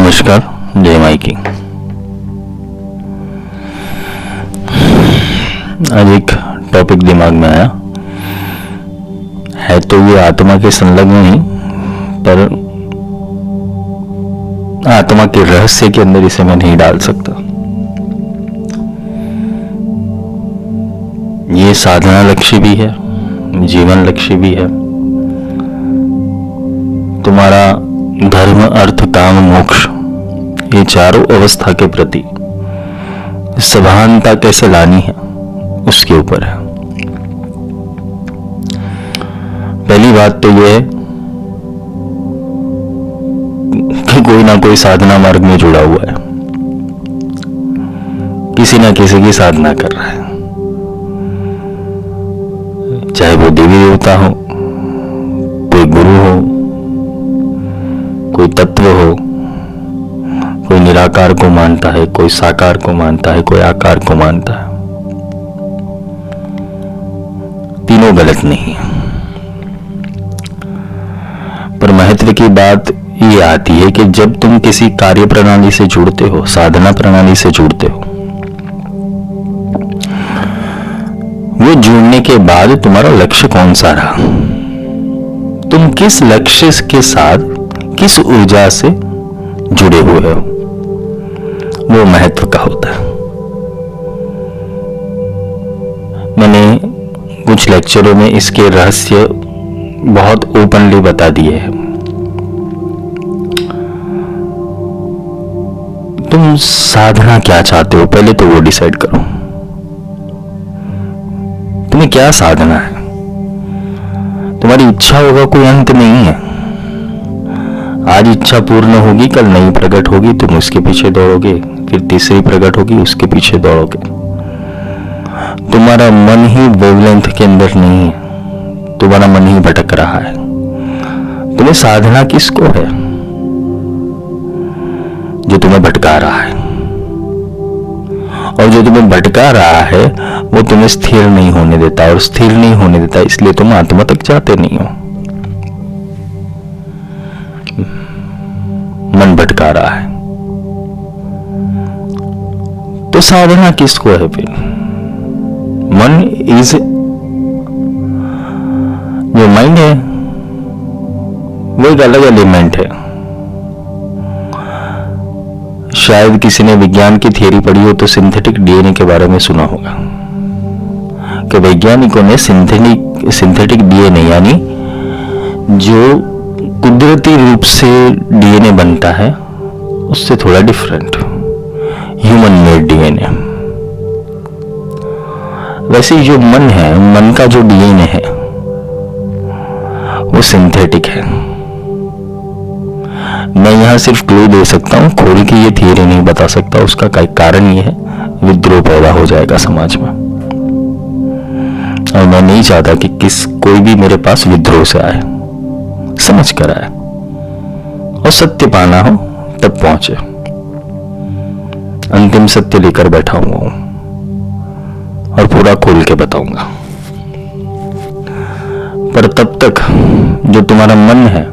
नमस्कार, जय माई की। आज एक टॉपिक दिमाग में आया है, तो ये आत्मा के संलग्न नहीं, पर आत्मा के रहस्य के अंदर इसे मैं नहीं डाल सकता। ये साधना लक्ष्य भी है, जीवन लक्ष्य भी है। तुम्हारा धर्म, अर्थ, काम, मोक्ष, ये चारों अवस्था के प्रति सभानता कैसे लानी है उसके ऊपर है। पहली बात तो यह है कि कोई ना कोई साधना मार्ग में जुड़ा हुआ है, किसी ना किसी की साधना कर रहा है, चाहे वो देवी देवता हो, कोई गुरु हो, कोई तत्व हो, कोई निराकार को मानता है, कोई साकार को मानता है, कोई आकार को मानता है। तीनों गलत नहीं है, पर महत्व की बात ये आती है कि जब तुम किसी कार्य प्रणाली से जुड़ते हो, साधना प्रणाली से जुड़ते हो, वो जुड़ने के बाद तुम्हारा लक्ष्य कौन सा रहा, तुम किस लक्ष्य के साथ, किस ऊर्जा से जुड़े हुए हो, वो महत्व का होता है। मैंने कुछ लेक्चरों में इसके रहस्य बहुत ओपनली बता दिए हैं। तुम साधना क्या चाहते हो, पहले तो वो डिसाइड करो। तुम्हें क्या साधना है? तुम्हारी इच्छा होगा कोई अंत नहीं है। आज इच्छा पूर्ण होगी, कल नई प्रकट होगी, तुम उसके पीछे दौड़ोगे, फिर तीसरी प्रकट होगी, उसके पीछे दौड़ोगे। तुम्हारा मन ही वेवलेंथ के अंदर नहीं है, तुम्हारा मन ही भटक रहा है। तुम्हें साधना किसको है? जो तुम्हें भटका रहा है, और जो तुम्हें भटका रहा है वो तुम्हें स्थिर नहीं होने देता, और स्थिर नहीं होने देता इसलिए तुम आत्मा तक जाते नहीं हो। मन भटका रहा है, तो साधना किसको है फिर? मन इज, जो माइंड है वो एक अलग एलिमेंट है। शायद किसी ने विज्ञान की थियरी पढ़ी हो तो सिंथेटिक डीएनए के बारे में सुना होगा कि वैज्ञानिकों ने सिंथेटिक डीएनए यानी जो कुदरती रूप से डीएनए बनता है उससे थोड़ा डिफरेंट ह्यूमन मेड डीएनए। वैसे जो मन है, मन का जो डीएनए है वो सिंथेटिक है। मैं यहां सिर्फ क्लू दे सकता हूं, खोल के ये थियरी नहीं बता सकता। उसका कारण ये है, विद्रोह पैदा हो जाएगा समाज में, और मैं नहीं चाहता कि कोई भी मेरे पास विद्रोह से आए। समझ कर आए और सत्य पाना हो तब पहुंचे। अंतिम सत्य लेकर बैठा हुआ हूं और पूरा खोल के बताऊंगा। पर तब तक जो तुम्हारा मन है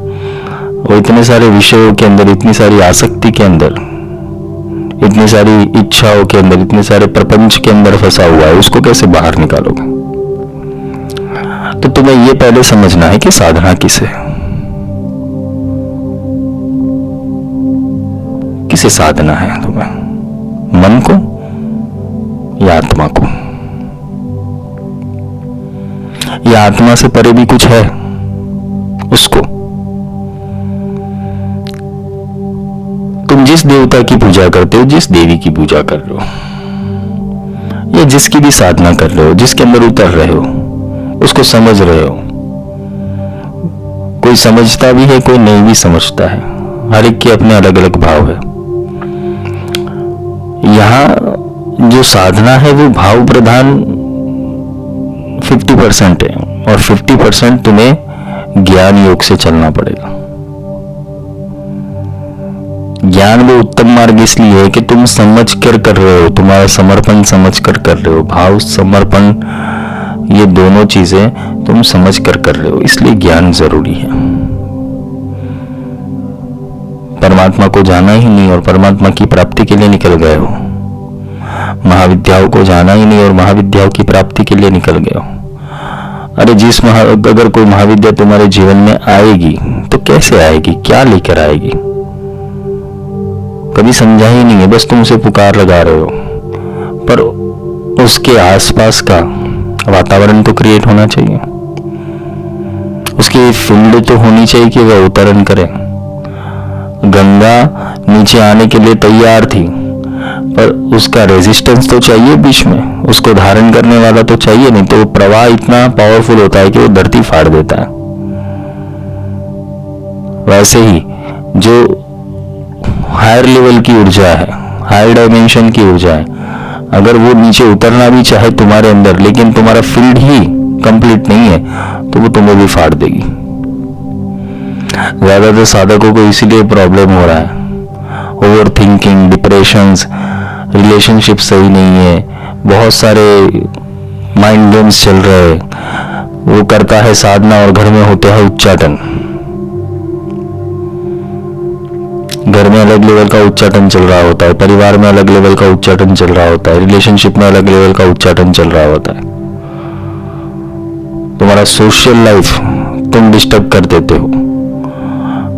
वो इतने सारे विषयों के अंदर, इतनी सारी आसक्ति के अंदर, इतनी सारी इच्छाओं के अंदर, इतने सारे प्रपंच के अंदर फंसा हुआ है, उसको कैसे बाहर निकालोगे? तो तुम्हें ये पहले समझना है कि साधना किसे है, किसे साधना है तुम्हें, मन को या आत्मा को? या आत्मा से परे भी कुछ है उसको? तुम जिस देवता की पूजा करते हो, जिस देवी की पूजा कर रहे हो, या जिसकी भी साधना कर रहे हो, जिसके अंदर उतर रहे हो, उसको समझ रहे हो। कोई समझता भी है, कोई नहीं भी समझता है, हर एक के अपने अलग अलग भाव है। यहां जो साधना है वो भाव प्रधान 50% है, और 50% तुम्हें ज्ञान योग से चलना पड़ेगा। ज्ञान वो उत्तम मार्ग इसलिए है कि तुम समझ कर रहे हो, तुम्हारा समर्पण समझ कर रहे हो। भाव, समर्पण, ये दोनों चीजें तुम समझ कर रहे हो, इसलिए ज्ञान जरूरी है। परमात्मा को जाना ही नहीं और परमात्मा की प्राप्ति के लिए निकल गए हो। महाविद्याओं को जाना ही नहीं और महाविद्याओं की प्राप्ति के लिए निकल गए हो। अरे अगर कोई महाविद्या तुम्हारे जीवन में आएगी तो कैसे आएगी, क्या लेकर आएगी, कभी समझा ही नहीं है, बस तुम उसे पुकार लगा रहे हो। पर उसके आसपास का वातावरण तो क्रिएट होना चाहिए, उसकी फील्ड तो होनी चाहिए कि वह अवतरण करे। गंगा नीचे आने के लिए तैयार थी, पर उसका रेजिस्टेंस तो चाहिए बीच में, उसको धारण करने वाला तो चाहिए, नहीं तो प्रवाह इतना पावरफुल होता है कि वो धरती फाड़ देता है। वैसे ही जो हायर लेवल की ऊर्जा है, हायर डायमेंशन की ऊर्जा है, अगर वो नीचे उतरना भी चाहे तुम्हारे अंदर, लेकिन तुम्हारा फील्ड ही कंप्लीट नहीं है, तो वो तुम्हें भी फाड़ देगी। ज्यादातर साधकों को इसीलिए प्रॉब्लम हो रहा है, ओवर थिंकिंग, डिप्रेशंस, रिलेशनशिप सही नहीं है, बहुत सारे माइंड गेम्स चल रहे हैं। वो करता है साधना और घर में होता है उच्चाटन। घर में अलग लेवल का उच्चाटन चल रहा होता है, परिवार में अलग लेवल का उच्चाटन चल रहा होता है, रिलेशनशिप में अलग लेवल का उच्चाटन चल रहा होता है। तुम्हारा सोशल लाइफ तुम डिस्टर्ब कर देते हो,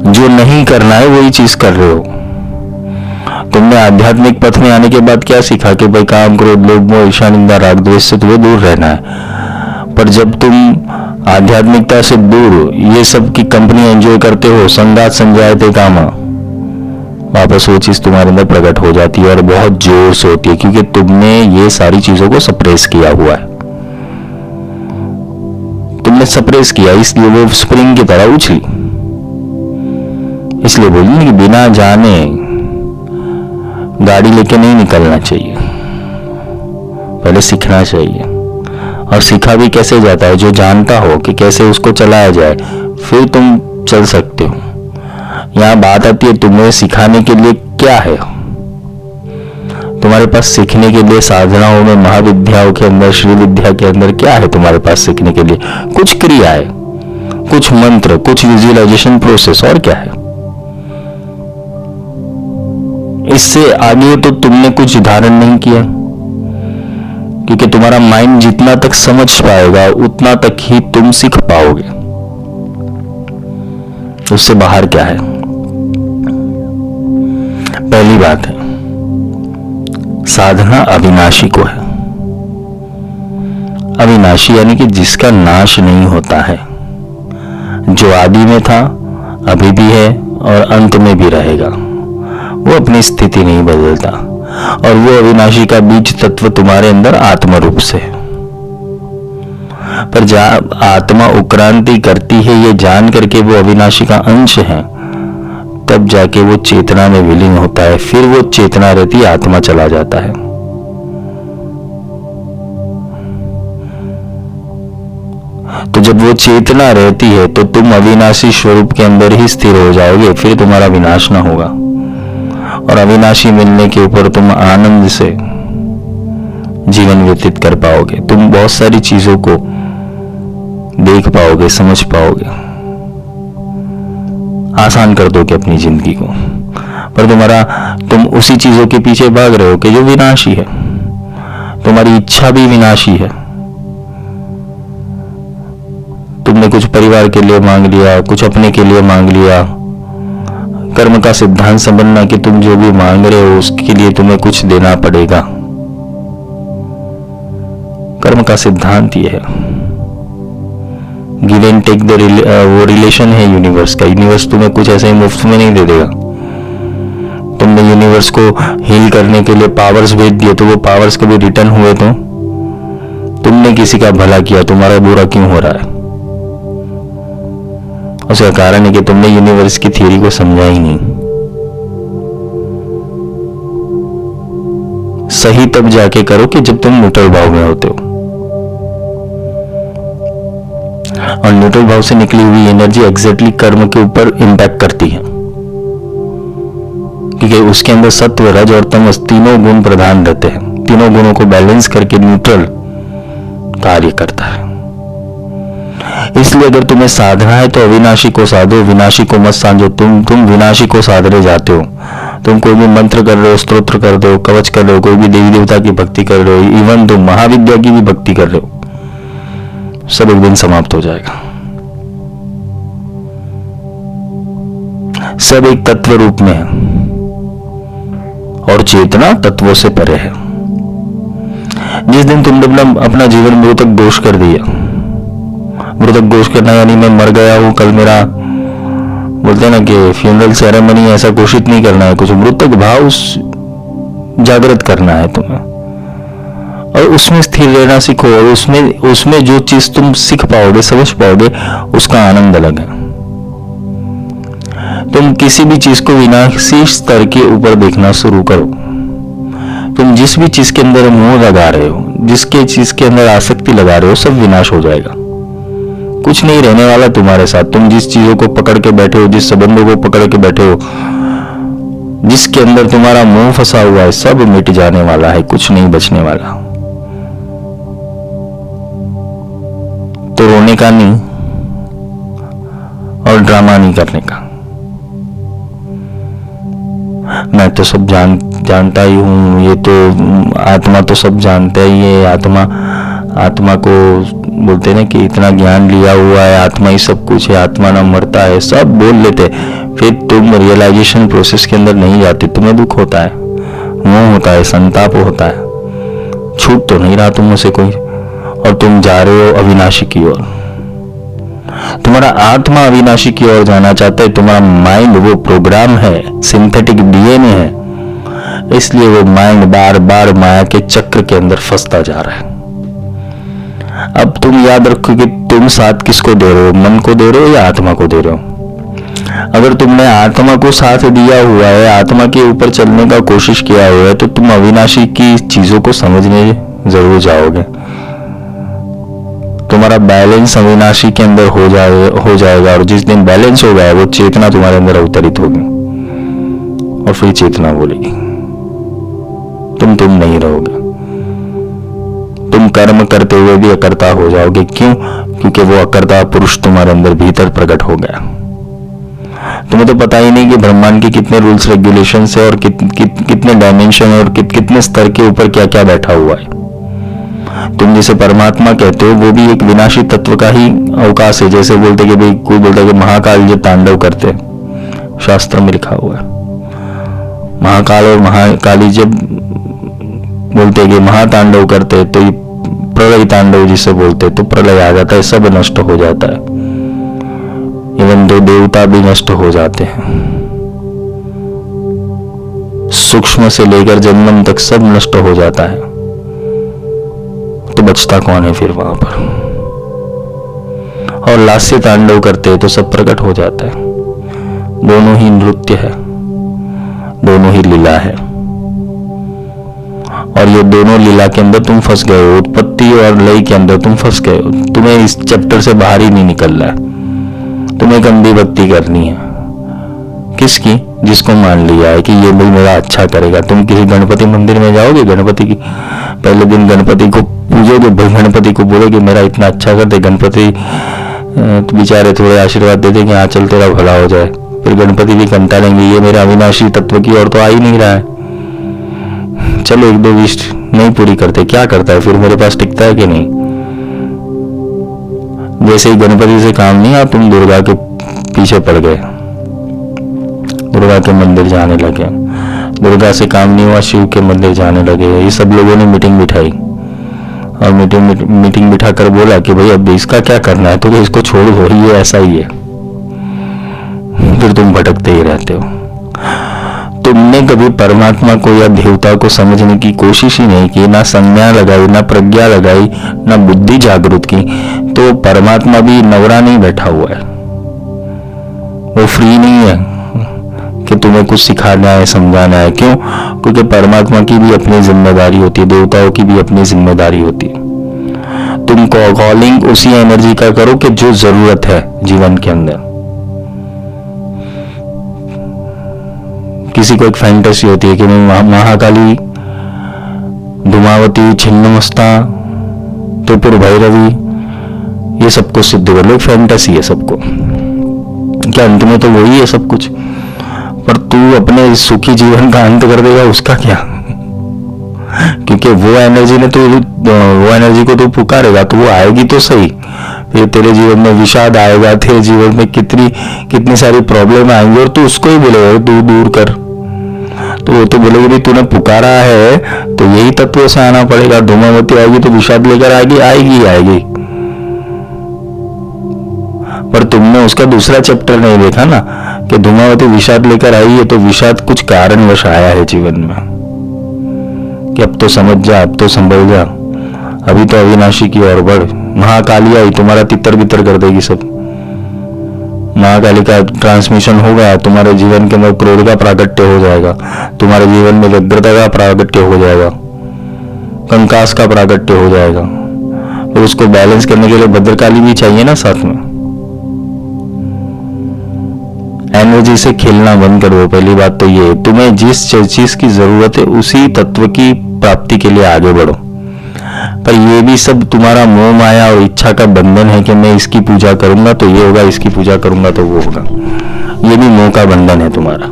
जो नहीं करना है वही चीज कर रहे हो। तुमने आध्यात्मिक पथ में आने के बाद क्या सीखा कि भाई काम, क्रोध, लोभ, मोह, ईर्ष्या, निंदा, राग, द्वेष से तुम्हें दूर रहना है। पर जब तुम आध्यात्मिकता से दूर ये सब की कंपनी एंजॉय करते हो, संगात संजायते कामा, वापस वो चीज तुम्हारे अंदर प्रकट हो जाती है और बहुत जोर से होती है, क्योंकि तुमने ये सारी चीजों को सप्रेस किया हुआ है। तुमने सप्रेस किया, इसलिए वो स्प्रिंग की तरह उछली। इसलिए बोली कि बिना जाने गाड़ी लेके नहीं निकलना चाहिए, पहले सीखना चाहिए। और सीखा भी कैसे जाता है, जो जानता हो कि कैसे उसको चलाया जाए, फिर तुम चल सकते हो। यहां बात आती है तुम्हें सिखाने के लिए क्या है। तुम्हारे पास सीखने के लिए साधनाओं में, महाविद्याओं के अंदर, श्री विद्या के अंदर क्या है तुम्हारे पास सीखने के लिए? कुछ क्रिया है, कुछ मंत्र, कुछ विजुअलाइजेशन प्रोसेस, और क्या है। इससे आगे तो तुमने कुछ धारण नहीं किया, क्योंकि तुम्हारा माइंड जितना तक समझ पाएगा उतना तक ही तुम सीख पाओगे। उससे बाहर क्या है? पहली बात है, साधना अविनाशी को है। अविनाशी यानी कि जिसका नाश नहीं होता है, जो आदि में था, अभी भी है और अंत में भी रहेगा। वो अपनी स्थिति नहीं बदलता, और वो अविनाशी का बीज तत्व तुम्हारे अंदर आत्मा रूप से है। पर जब आत्मा उक्रांति करती है ये जान करके वो अविनाशी का अंश है, तब जाके वो चेतना में विलीन होता है। फिर वो चेतना रहती, आत्मा चला जाता है। तो जब वो चेतना रहती है तो तुम अविनाशी स्वरूप के अंदर ही स्थिर हो जाओगे, फिर तुम्हारा विनाश ना होगा। और अविनाशी मिलने के ऊपर तुम आनंद से जीवन व्यतीत कर पाओगे। तुम बहुत सारी चीजों को देख पाओगे, समझ पाओगे, आसान कर दोगे अपनी जिंदगी को। पर तुम उसी चीजों के पीछे भाग रहे हो कि जो विनाशी है। तुम्हारी इच्छा भी विनाशी है। तुमने कुछ परिवार के लिए मांग लिया, कुछ अपने के लिए मांग लिया। कर्म का सिद्धांत समझना कि तुम जो भी मांग रहे हो उसके लिए तुम्हें कुछ देना पड़ेगा। कर्म का सिद्धांत ये है, गिव एंड टेक वो रिलेशन है यूनिवर्स का। यूनिवर्स तुम्हें कुछ ऐसे ही मुफ्त में नहीं दे देगा। तुमने यूनिवर्स को हील करने के लिए पावर्स भेज दिए, तो वो पावर्स कभी रिटर्न हुए? तो तुमने किसी का भला किया, तुम्हारा बुरा क्यों हो रहा है? उसका कारण है कि तुमने यूनिवर्स की थ्योरी को समझा ही नहीं। सही तब जाके करो कि जब तुम न्यूट्रल भाव में होते हो, और न्यूट्रल भाव से निकली हुई एनर्जी एग्जैक्टली कर्म के ऊपर इंपैक्ट करती है, क्योंकि उसके अंदर सत्व, रज और तमस तीनों गुण प्रधान रहते हैं। तीनों गुणों को बैलेंस करके न्यूट्रल कार्य करता है। इसलिए अगर तुम्हें साधना है तो अविनाशी को साधो, विनाशी को मत साधो। तुम विनाशी को साधने जाते हो। तुम कोई भी मंत्र कर रहे हो, स्तोत्र कर रहे हो, कवच कर रहे हो, कोई भी देवी देवता की भक्ति कर रहे हो, इवन तुम महाविद्या की भी भक्ति कर रहे हो, सब एक दिन समाप्त हो जाएगा। सब एक तत्व रूप में है और चेतना तत्वों से परे है। जिस दिन तुमने अपना जीवन मृतक दोष कर दिया, मृतक दोष करना यानी मैं मर गया हूं, कल मेरा, बोलते हैं ना कि फ्यूनरल सेरेमनी, ऐसा घोषित नहीं करना है कुछ, मृतक भाव जागृत करना है तुम्हें और उसमें स्थिर रहना सीखो। और उसमें जो चीज तुम सीख पाओगे, समझ पाओगे, उसका आनंद अलग है। तुम किसी भी चीज को विनाशी स्तर के ऊपर देखना शुरू करो। तुम जिस भी चीज के अंदर मोह लगा रहे हो, जिसके चीज के अंदर आसक्ति लगा रहे हो, सब विनाश हो जाएगा। कुछ नहीं रहने वाला तुम्हारे साथ। तुम जिस चीजों को पकड़ के बैठे हो, जिस संबंधों को पकड़ के बैठे हो, जिसके अंदर तुम्हारा मोह फंसा हुआ है, सब मिट जाने वाला है, कुछ नहीं बचने वाला। तो रोने का नहीं और ड्रामा नहीं करने का। मैं तो सब जानता ही हूं, ये तो आत्मा तो सब जानता ही है, आत्मा को बोलते ना कि इतना ज्ञान लिया हुआ है, आत्मा ही सब कुछ है, आत्मा ना मरता है, सब बोल लेते। फिर तुम रियलाइजेशन प्रोसेस के अंदर नहीं जाते, तुम्हें दुख होता है, मोह होता है, संताप होता है, छूट तो नहीं रहा तुम में से कोई, और तुम जा रहे हो अविनाशी की ओर। तुम्हारा आत्मा अविनाशी की ओर जाना चाहता है, तुम्हारा माइंड वो प्रोग्राम है, सिंथेटिक डीएनए है, इसलिए वो माइंड बार बार माया के चक्र के अंदर फंसता जा रहा है। अब तुम याद रखो कि तुम साथ किसको दे रहे हो, मन को दे रहे हो या आत्मा को दे रहे हो। अगर तुमने आत्मा को साथ दिया हुआ है, आत्मा के ऊपर चलने का कोशिश किया हुआ है, तो तुम अविनाशी की चीजों को समझने जरूर जाओगे। तुम्हारा बैलेंस अविनाशी के अंदर हो जाएगा और जिस दिन बैलेंस हो गया, वो चेतना तुम्हारे अंदर अवतरित होगी और फिर चेतना बोलेगी, तुम नहीं रहोगे। तुम कर्म करते हुए भी अकर्ता हो जाओगे। क्यों? क्योंकि वो अकर्ता पुरुष तुम्हारे अंदर भीतर प्रकट हो गया। तुम्हें तो पता ही नहीं कि ब्रह्मांड के कितने रूल्स रेगुलेशंस है और कितने डायमेंशन है और कितने स्तर के ऊपर क्या क्या बैठा हुआ है। तुम जिसे परमात्मा कहते हो, वो भी एक विनाशी तत्व का ही अवकाश है। जैसे बोलते कि भाई, कोई बोलता है कि महाकाल जो तांडव करते, शास्त्र में लिखा हुआ है, महाकाल और महाकाली जब बोलते कि महातांडव करते, तो ये प्रलय तांडव जिसे बोलते, तो प्रलय आ जाता है, सब नष्ट हो जाता है, इवन दो देवता भी नष्ट हो जाते हैं, सूक्ष्म से लेकर जन्म तक सब नष्ट हो जाता है। तो बचता कौन है फिर वहां पर? और लास्य तांडव करते तो सब प्रकट हो जाता है। दोनों ही नृत्य है, दोनों ही लीला है, और ये दोनों लीला के अंदर तुम फंस गए हो। उत्पत्ति और लय के अंदर तुम फंस गए हो। तुम्हें इस चैप्टर से बाहर ही नहीं निकलना है। तुम्हें गंदी भक्ति करनी है। किसकी? जिसको मान लिया है कि ये भाई मेरा अच्छा करेगा। तुम किसी गणपति मंदिर में जाओगे, गणपति की पहले दिन गणपति को पूजोगे, भाई गणपति को बोलोगे मेरा इतना अच्छा कर दे। गणपति तो बेचारे थोड़े आशीर्वाद दे देंगे, हाँ चल तेरा भला हो जाए। फिर गणपति भी कंटा लेंगे, ये मेरा अविनाशी तत्व की ओर तो आ ही नहीं रहा है, चलो एक दो विश नहीं पूरी करते, क्या करता है फिर, मेरे पास टिकता है कि नहीं। जैसे ही गणपति से काम नहीं, आप तुम दुर्गा के पीछे पड़ गए, दुर्गा के मंदिर जाने लगे। दुर्गा से काम नहीं हुआ, शिव के मंदिर जाने लगे। ये सब लोगों ने मीटिंग बिठाई और मीटिंग बिठा कर बोला कि भाई अब इसका क्या करना है, तो इसको छोड़ दो, ये ऐसा ही है। फिर तुम भटकते ही रहते हो। तुमने कभी परमात्मा को या देवता को समझने की कोशिश ही नहीं की, ना संज्ञा लगाई, ना प्रज्ञा लगाई, ना बुद्धि जागृत की, तो परमात्मा भी नवरा नहीं बैठा हुआ है। वो फ्री नहीं है कि तुम्हें कुछ सिखाना है, समझाना है। क्यों? क्योंकि परमात्मा की भी अपनी जिम्मेदारी होती है, देवताओं की भी अपनी जिम्मेदारी होती है। तुम कॉलिंग उसी एनर्जी का करो कि जो जरूरत है जीवन के अंदर। किसी को एक फैंटेसी होती है कि मैं महाकाली, धूमावती, छिन्नमस्ता, त्रिपुर भैरवी, ये सबको सिद्ध कर लो, फैंटेसी है सबको, क्या अंत में तो वही है सब कुछ, पर तू अपने सुखी जीवन का अंत कर देगा उसका क्या? क्योंकि वो एनर्जी ने तो वो एनर्जी को तो पुकारेगा तो वो आएगी तो सही, फिर तेरे जीवन में विषाद आएगा, तेरे जीवन में कितनी सारी प्रॉब्लम आएंगी और तू उसको ही बोलेगा तू दूर कर, तो वो तो बोलेगी भाई तूने पुकारा है तो यही तत्व से आना पड़ेगा। धूमावती आएगी तो विषाद लेकर आएगी। पर तुमने उसका दूसरा चैप्टर नहीं देखा ना कि धूमावती विषाद लेकर आई है तो विषाद कुछ कारणवश आया है जीवन में, कि अब तो समझ जा, अब तो संभल जा, अभी तो अविनाशी की ओर बढ़। महाकाली आई तुम्हारा तितर बितर कर देगी सब। महाकाली का ट्रांसमिशन होगा, तुम्हारे जीवन के अंदर क्रोध का प्राकट्य हो जाएगा, तुम्हारे जीवन में व्यग्रता का प्राकट्य हो जाएगा, कंकास का प्राकट्य हो जाएगा। फिर उसको बैलेंस करने के लिए भद्रकाली भी चाहिए ना साथ में। एनर्जी से खेलना बंद करो, पहली बात तो ये। तुम्हें जिस चीज की जरूरत है उसी तत्व की प्राप्ति के लिए आगे बढ़ो, पर ये भी सब तुम्हारा मोह माया और इच्छा का बंधन है कि मैं इसकी पूजा करूंगा तो ये होगा, इसकी पूजा करूंगा तो वो होगा। ये भी मोह का बंधन है तुम्हारा।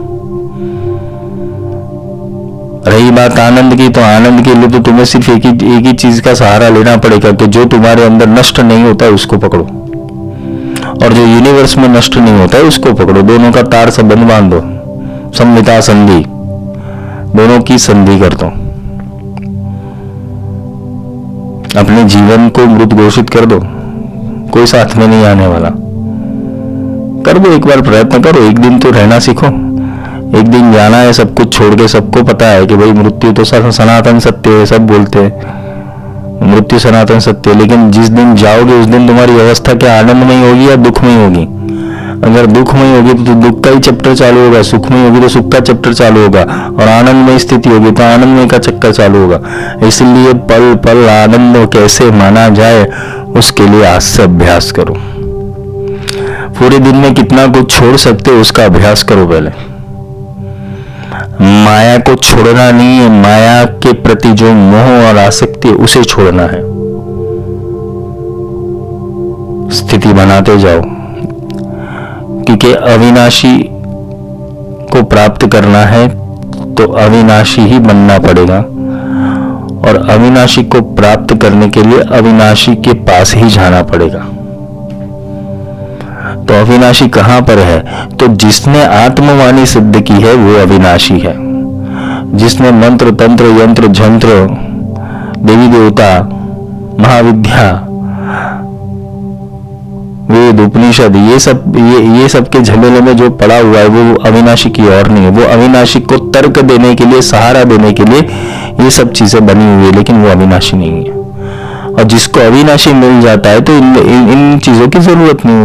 रही बात आनंद की, तो आनंद के लिए तो तुम्हें सिर्फ एक ही चीज का सहारा लेना पड़ेगा कि जो तुम्हारे अंदर नष्ट नहीं होता है उसको पकड़ो, और जो यूनिवर्स में नष्ट नहीं होता है उसको पकड़ो। दोनों का तार संबंध बांध दो, संहिता संधि, दोनों की संधि कर दो। अपने जीवन को मृत घोषित कर दो, कोई साथ में नहीं आने वाला। कर दो, एक बार प्रयत्न करो, एक दिन तो रहना सीखो। एक दिन जाना है सब कुछ छोड़ के। सबको पता है कि भाई मृत्यु तो सनातन सत्य है, सब बोलते हैं मृत्यु सनातन सत्य है, लेकिन जिस दिन जाओगे उस दिन तुम्हारी अवस्था क्या आनंदमय होगी या दुखमय होगी? अगर दुखमय होगी तो दुख का ही चैप्टर चालू होगा, सुखमय होगी तो सुख का चैप्टर चालू होगा, और आनंदमय स्थिति होगी तो आनंदमय का चक्कर चालू होगा। इसलिए पल पल आनंद कैसे माना जाए उसके लिए आज से अभ्यास करो। पूरे दिन में कितना कुछ छोड़ सकते हो उसका अभ्यास करो। पहले माया को छोड़ना नहीं है, माया के प्रति जो मोह और आसक्ति है उसे छोड़ना है। स्थिति बनाते जाओ, क्योंकि अविनाशी को प्राप्त करना है तो अविनाशी ही बनना पड़ेगा, और अविनाशी को प्राप्त करने के लिए अविनाशी के पास ही जाना पड़ेगा। तो अविनाशी कहां पर है? तो जिसने आत्मवाणी सिद्ध की है वो अविनाशी है। जिसने मंत्र तंत्र यंत्र झंत्र देवी देवता महाविद्या वेद उपनिषद ये सब के झमेले में जो पड़ा हुआ है वो अविनाशी की ओर नहीं है। वो अविनाशी को तर्क देने के लिए, सहारा देने के लिए ये सब चीजें बनी हुई है, लेकिन वो अविनाशी नहीं है। और जिसको अविनाशी मिल जाता है तो इन चीजों की जरूरत नहीं,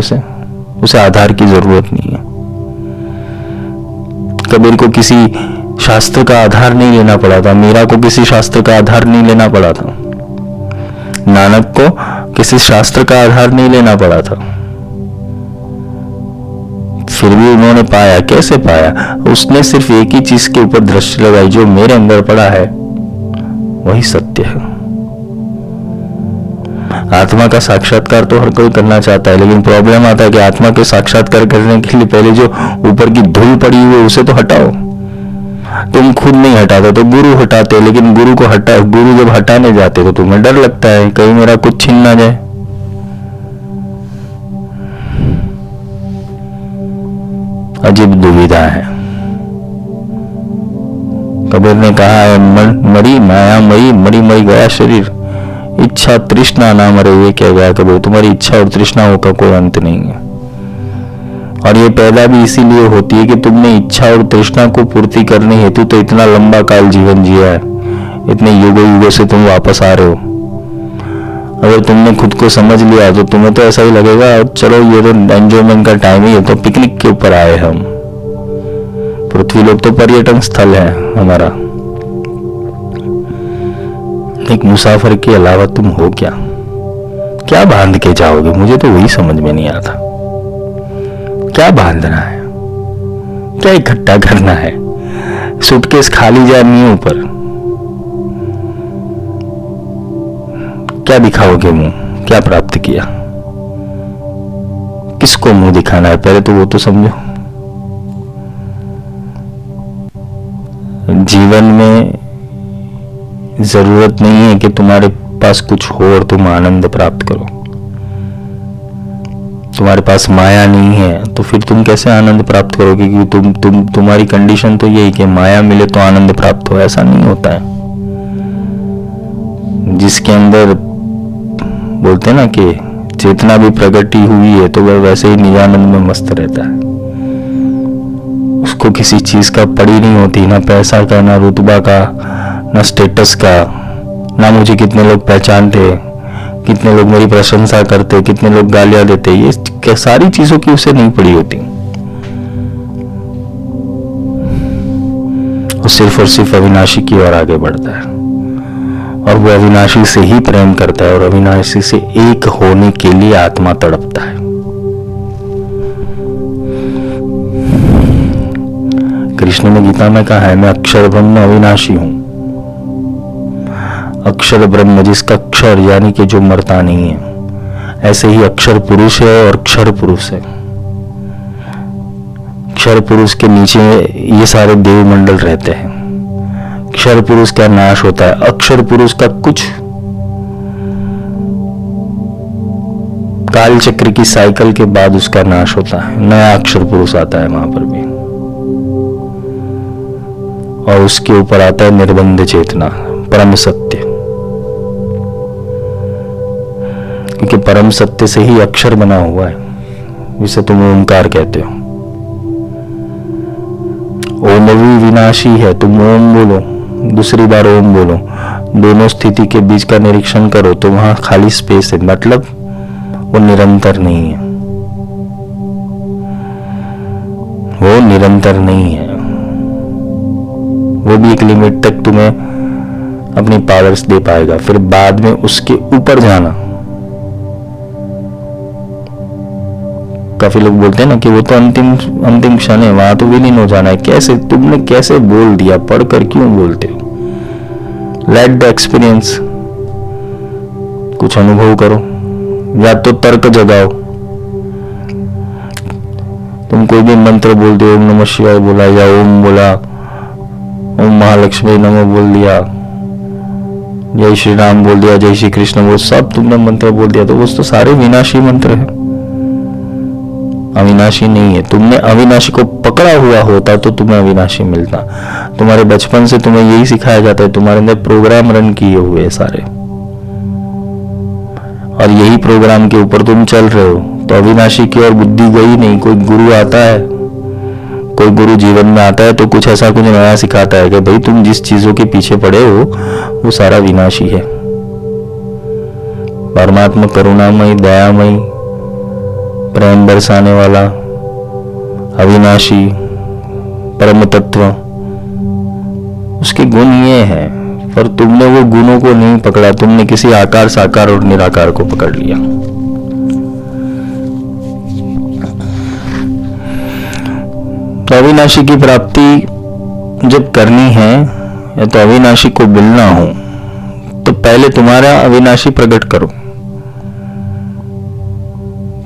उसे आधार की जरूरत नहीं है। कबीर को किसी शास्त्र का आधार नहीं लेना पड़ा था, मीरा को किसी शास्त्र का आधार नहीं लेना पड़ा था, नानक को किसी शास्त्र का आधार नहीं लेना पड़ा था, फिर भी उन्होंने पाया। कैसे पाया? उसने सिर्फ एक ही चीज के ऊपर दृष्टि लगाई, जो मेरे अंदर पड़ा है वही सत्य है। आत्मा का साक्षात्कार तो हर कोई करना चाहता है, लेकिन प्रॉब्लम आता है कि आत्मा के साक्षात्कार करने के लिए पहले जो ऊपर की धूल पड़ी हुई है उसे तो हटाओ। तुम खुद नहीं हटाते तो गुरु हटाते, लेकिन गुरु जब हटाने जाते तो तुम्हें डर लगता है कहीं मेरा कुछ छीन ना जाए। अजीब दुविधा है। कबीर ने कहा है मरी माया मरी गया शरीर, इच्छा तृष्णा ना मरे। ये कह गया कबीर, तुम्हारी इच्छा और तृष्णाओं का कोई अंत नहीं है, और ये पैदा भी इसीलिए होती है कि तुमने इच्छा और तृष्णा को पूर्ति करने हेतु तो इतना लंबा काल जीवन जिया है, इतने युगों से तुम वापस आ रहे हो। अगर तुमने खुद को समझ लिया तो तुम्हें तो ऐसा ही लगेगा चलो ये तो एंजॉयमेंट का टाइम ही है, तो पिकनिक के ऊपर आए हम। पृथ्वी लोक तो पर्यटन स्थल है हमारा। एक मुसाफिर के अलावा तुम हो क्या बांध के जाओगे? मुझे तो वही समझ में नहीं आता। क्या बांधना है, क्या इकट्ठा करना है? सूटकेस खाली जाए ऊपर, क्या दिखाओगे मुंह? क्या प्राप्त किया? किसको मुंह दिखाना है, पहले तो वो तो समझो। जीवन में जरूरत नहीं है कि तुम्हारे पास कुछ हो और तुम आनंद प्राप्त करो। तुम्हारे पास माया नहीं है तो फिर तुम कैसे आनंद प्राप्त करोगे? क्योंकि तुम्हारी कंडीशन तो यही कि माया मिले तो आनंद प्राप्त हो, ऐसा नहीं होता है। जिसके अंदर बोलते हैं ना कि चेतना भी प्रगति हुई है तो वह वैसे ही निजानंद में मस्त रहता है। उसको किसी चीज का पड़ी नहीं होती, ना पैसा का, ना रुतबा का, ना स्टेटस का, ना मुझे कितने लोग पहचानते, कितने लोग मेरी प्रशंसा करते, कितने लोग गालियां देते, ये सारी चीजों की उसे नहीं पड़ी होती। वो सिर्फ और सिर्फ अविनाशी की ओर आगे बढ़ता है और वो अविनाशी से ही प्रेम करता है और अविनाशी से एक होने के लिए आत्मा तड़पता है। कृष्ण ने गीता में कहा है, मैं अक्षर ब्रह्म अविनाशी हूं। अक्षर ब्रह्म जिसका अक्षर यानी कि जो मरता नहीं है, ऐसे ही अक्षर पुरुष है और क्षर पुरुष है। क्षर पुरुष के नीचे ये सारे देव मंडल रहते हैं। क्षर पुरुष का नाश होता है, अक्षर पुरुष का कुछ काल चक्र की साइकिल के बाद उसका नाश होता है, नया अक्षर पुरुष आता है वहां पर भी, और उसके ऊपर आता है निर्बंध चेतना, परम सत्य। क्योंकि परम सत्य से ही अक्षर बना हुआ है, जिसे तुम ओमकार कहते हो। ओम भी विनाशी है, तुम ओम बोलो, दूसरी बार ओम बोलो, दोनों स्थिति के बीच का निरीक्षण करो तो वहां खाली स्पेस है, मतलब वो निरंतर नहीं है, वो निरंतर नहीं है। वो भी एक लिमिट तक तुम्हें अपनी पावर्स दे पाएगा, फिर बाद में उसके ऊपर जाना। काफी लोग बोलते हैं ना कि वो तो अंतिम क्षण है, वहां तो विलीन हो जाना है। कैसे? तुमने कैसे बोल दिया? पढ़कर क्यों बोलते हो? लेट द एक्सपीरियंस, कुछ अनुभव करो, या तो तर्क जगाओ। तुम कोई भी मंत्र बोल दो, ओम नमः शिवाय बोला या ओम बोला, ओम महालक्ष्मी नमः बोल दिया, जय श्री राम बोल दिया, जय श्री कृष्ण, वो सब तुमने मंत्र बोल दिया तो वो तो सारे विनाशी मंत्र है, अविनाशी नहीं है। तुमने अविनाशी को पकड़ा हुआ होता तो तुम्हें अविनाशी मिलता। तुम्हारे बचपन से तुम्हें यही सिखाया जाता है, तुम्हारे अंदर प्रोग्राम रन किए हुए सारे, और यही प्रोग्राम के ऊपर तुम चल रहे हो। तो अविनाशी की ओर बुद्धि गई नहीं। कोई गुरु आता है, कोई गुरु जीवन में आता है तो कुछ ऐसा कुछ नया सिखाता है कि भाई तुम जिस चीजों के पीछे पड़े हो वो सारा विनाशी है। परमात्मा करुणामयी, दयामयी, प्रेम बरसाने वाला, अविनाशी, परम तत्व, उसके गुण ये हैं, पर तुमने वो गुणों को नहीं पकड़ा, तुमने किसी आकार, साकार और निराकार को पकड़ लिया। तो अविनाशी की प्राप्ति जब करनी है या तो अविनाशी को मिलना हो तो पहले तुम्हारा अविनाशी प्रकट करो।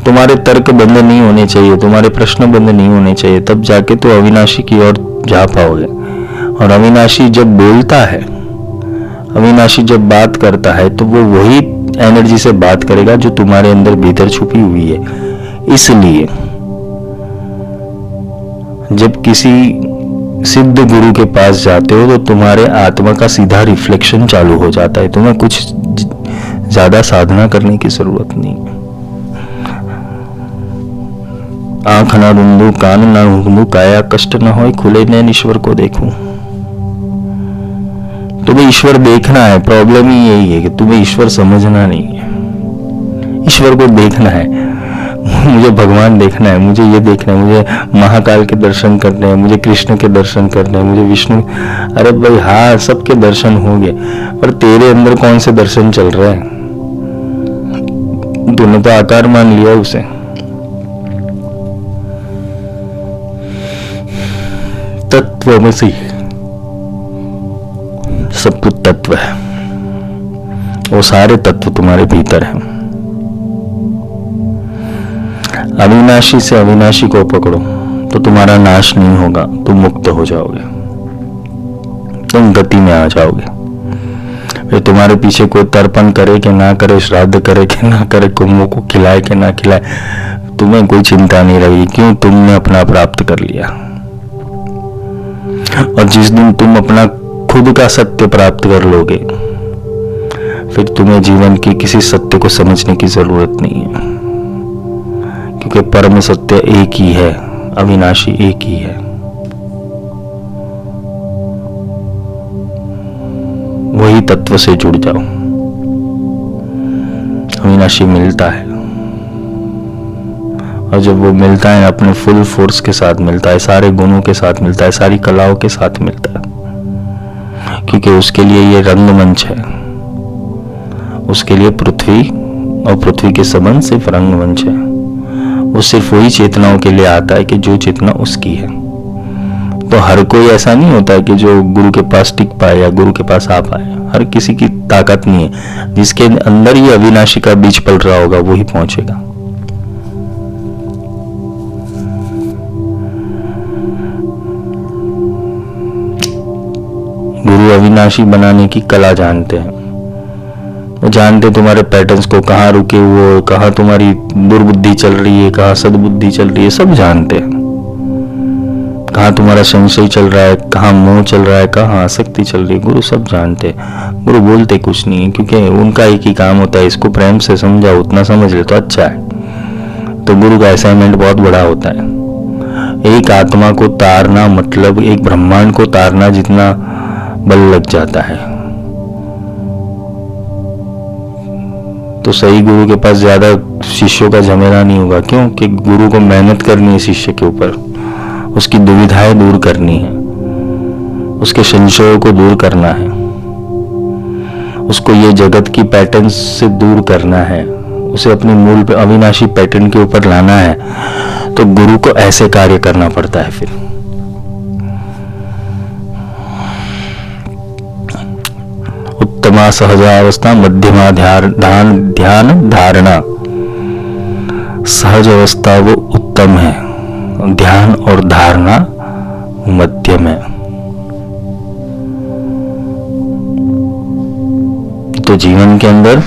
तुम्हारे तर्क बंद नहीं होने चाहिए, तुम्हारे प्रश्न बंद नहीं होने चाहिए, तब जाके तो अविनाशी की ओर जा पाओगे। और अविनाशी जब बोलता है, अविनाशी जब बात करता है तो वो वही एनर्जी से बात करेगा जो तुम्हारे अंदर भीतर छुपी हुई है। इसलिए जब किसी सिद्ध गुरु के पास जाते हो तो तुम्हारे आत्मा का सीधा रिफ्लेक्शन चालू हो जाता है, तुम्हें कुछ ज्यादा साधना करने की जरूरत नहीं। आंख ना रूंदू, कान ना रूंदू, काया कष्ट न हो, खुले नैन ईश्वर को देखूं। तुम्हें ईश्वर देखना है, प्रॉब्लम ही यही है कि तुम्हें ईश्वर समझना नहीं है। ईश्वर को देखना है, मुझे भगवान देखना है, मुझे ये देखना है, मुझे महाकाल के दर्शन करने हैं, मुझे कृष्ण के दर्शन करने हैं, मुझे विष्णु। अरे भाई हाँ, सबके दर्शन होंगे, पर तेरे अंदर कौन से दर्शन चल रहे हैं? तूने तो आकार मान लिया उसे। तत्वमसि, सब कुछ तत्व है, वो सारे तत्व तुम्हारे भीतर हैं। अविनाशी से अविनाशी को पकड़ो तो तुम्हारा नाश नहीं होगा, तुम मुक्त हो जाओगे, तुम गति में आ जाओगे। फिर तुम्हारे पीछे कोई तर्पण करे कि ना करे, श्राद्ध करे कि ना करे, कुंभों को खिलाए कि ना खिलाए, तुम्हें कोई चिंता नहीं रही। क्यों? तुमने अपना प्राप्त कर लिया। और जिस दिन तुम अपना खुद का सत्य प्राप्त कर लोगे, फिर तुम्हें जीवन की किसी सत्य को समझने की जरूरत नहीं है, क्योंकि परम सत्य एक ही है, अविनाशी एक ही है। वही तत्व से जुड़ जाओ। अविनाशी मिलता है, और जब वो मिलता है अपने फुल फोर्स के साथ मिलता है, सारे गुणों के साथ मिलता है, सारी कलाओं के साथ मिलता है, क्योंकि उसके लिए ये रंगमंच है। उसके लिए पृथ्वी और पृथ्वी के संबंध सिर्फ रंगमंच है। वो सिर्फ वही चेतनाओं के लिए आता है कि जो चेतना उसकी है। तो हर कोई ऐसा नहीं होता है कि जो गुरु के पास टिक पाए या गुरु के पास आ पाए। हर किसी की ताकत नहीं है। जिसके अंदर ही अविनाशी का बीज पल रहा होगा वही पहुंचेगा। गुरु अविनाशी बनाने की कला जानते हैं। वो जानते तुम्हारे पैटर्न्स को, कहाँ रुके हुए, कहाँ तुम्हारी दुर्बुद्धि चल रही है, कहाँ सद्बुद्धि चल रही है, सब जानते हैं। कहाँ तुम्हारा संशय चल रहा है, कहाँ मोह चल रहा है, कहाँ आसक्ति चल रही है, गुरु सब जानते हैं। गुरु बोलते कुछ नहीं है, क्योंकि उनका एक ही काम होता है, इसको प्रेम से समझाओ, उतना समझ ले तो अच्छा है। तो गुरु का असाइनमेंट बहुत बड़ा होता है। एक आत्मा को तारना मतलब एक ब्रह्मांड को तारना जितना बल लग जाता है। तो सही गुरु के पास ज्यादा शिष्यों का झमेला नहीं होगा। क्यों? कि गुरु को मेहनत करनी है शिष्य के ऊपर, उसकी दुविधाएं दूर करनी है, उसके संशयों को दूर करना है, उसको ये जगत की पैटर्न से दूर करना है, उसे अपने मूल पे अविनाशी पैटर्न के ऊपर लाना है। तो गुरु को ऐसे कार्य करना पड़ता है। फिर उत्तमा सहजावस्था, मध्यमा ध्यान धारणा। सहज अवस्था वो उत्तम है, ध्यान और धारणा मध्यम है। तो जीवन के अंदर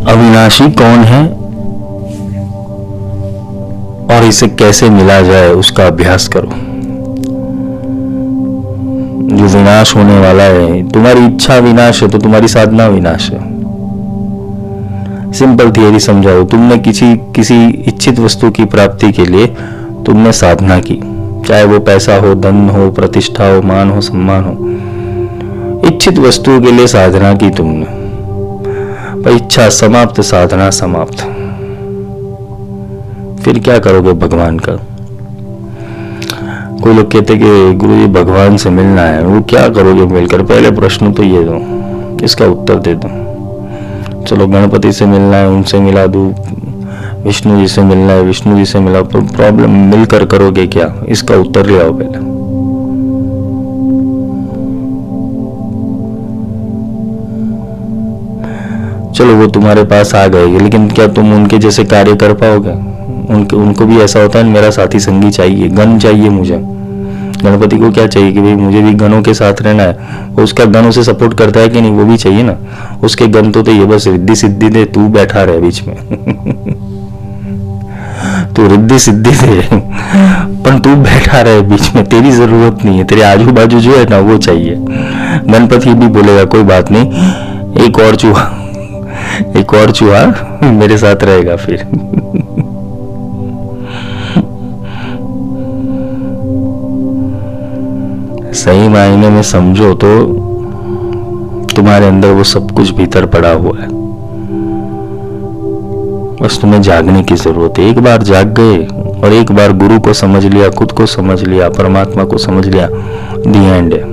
अविनाशी कौन है और इसे कैसे मिला जाए उसका अभ्यास करो। जो विनाश होने वाला है, तुम्हारी इच्छा विनाश है तो तुम्हारी साधना विनाश है। सिंपल थियरी समझाओ। तुमने किसी इच्छित वस्तु की प्राप्ति के लिए तुमने साधना की, चाहे वो पैसा हो, धन हो, प्रतिष्ठा हो, मान हो, सम्मान हो। इच्छित वस्तु के लिए साधना की तुमने, पर इच्छा समाप्त, साधना समाप्त। फिर क्या करोगे भगवान का? कोई लोग कहते कि गुरुजी भगवान से मिलना है, वो क्या करोगे मिलकर? पहले प्रश्न तो ये दो, इसका उत्तर दे दो। चलो गणपति से मिलना है, उनसे मिला दूं, विष्णु जी से मिलना है, विष्णु जी से मिला। प्रॉब्लम मिलकर करोगे क्या? इसका उत्तर ले आओ पहले। चलो वो तुम्हारे पास आ गए, लेकिन क्या तुम उनके जैसे कार्य कर पाओगे? उनको भी ऐसा होता है, मेरा साथी संगी चाहिए, गण चाहिए मुझे। गणपति को क्या चाहिए कि भाई मुझे भी गणों के साथ रहना है। वो उसका गण उसे सपोर्ट करता है कि नहीं? वो भी चाहिए ना। उसके गण तो ये बस रिद्धि सिद्धि दे, तू बैठा रहे बीच में। तू रिद्धि सिद्धि दे, पर तू बैठा रहे बीच में, तेरी जरूरत नहीं है। तेरे आजू बाजू जो है ना वो चाहिए। गणपति भी बोलेगा कोई बात नहीं, एक और चूहा मेरे साथ रहेगा। फिर सही मायने में समझो तो तुम्हारे अंदर वो सब कुछ भीतर पड़ा हुआ है, बस तुम्हें जागने की जरूरत है। एक बार जाग गए और एक बार गुरु को समझ लिया, खुद को समझ लिया, परमात्मा को समझ लिया, दी एंड है।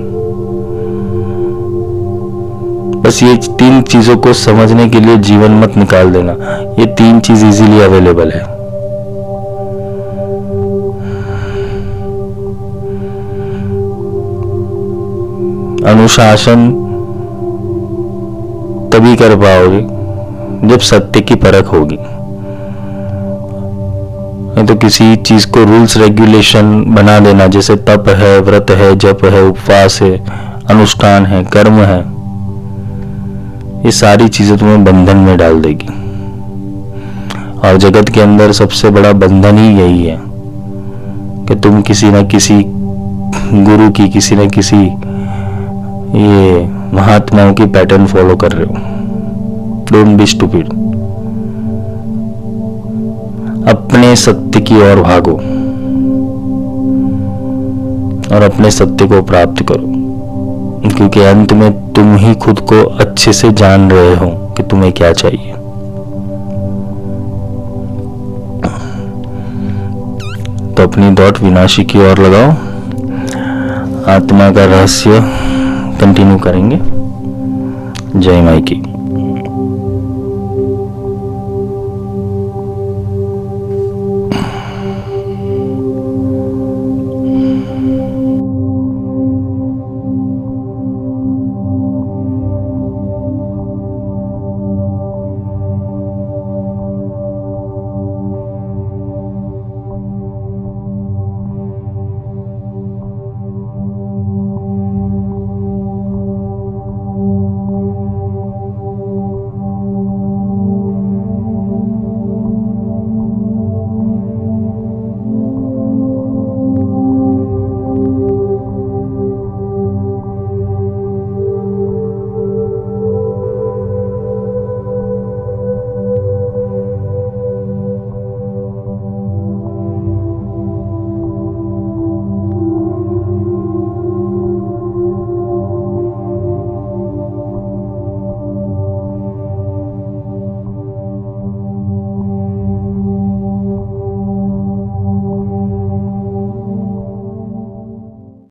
बस ये 3 चीजों को समझने के लिए जीवन मत निकाल देना। ये 3 चीज इजीली अवेलेबल है। अनुशासन तभी कर पाओगे जब सत्य की परख होगी। नहीं तो किसी चीज को रूल्स रेगुलेशन बना देना, जैसे तप है, व्रत है, जप है, उपवास है, अनुष्ठान है, कर्म है, ये सारी चीजें तुम्हें बंधन में डाल देगी। और जगत के अंदर सबसे बड़ा बंधन ही यही है कि तुम किसी न किसी गुरु की, किसी न किसी ये महात्माओं की पैटर्न फॉलो कर रहे हो। Don't be stupid. अपने सत्य की ओर भागो और अपने सत्य को प्राप्त करो, क्योंकि अंत में तुम ही खुद को अच्छे से जान रहे हो कि तुम्हें क्या चाहिए। तो अपनी दौड़ विनाशी की ओर लगाओ। आत्मा का रहस्य कंटिन्यू करेंगे। जय माई की।